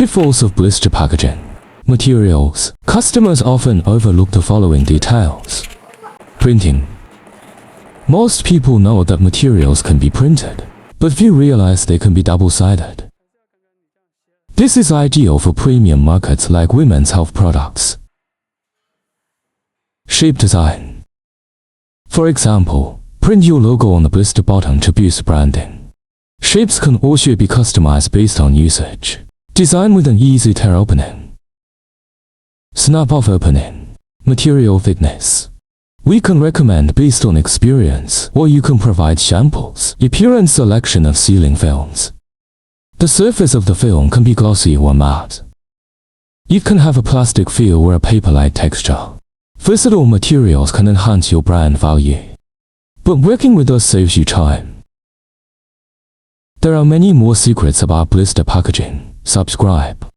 Pitfalls of blister packaging. Materials. Customers often overlook the following details. Printing. Most people know that materials can be printed, but few realize they can be double-sided. This is ideal for premium markets like women's health products. Shape design. For example, print your logo on the blister bottom to boost branding. Shapes can also be customized based on usage. Design with an easy tear opening. Snap-off opening. Material thickness. We can recommend based on experience, or you can provide samples. Appearance selection of sealing films. The surface of the film can be glossy or matte. It can have a plastic feel or a paper-like texture. Versatile materials can enhance your brand value. But working with us saves you time. There are many more secrets about blister packaging. Subscribe.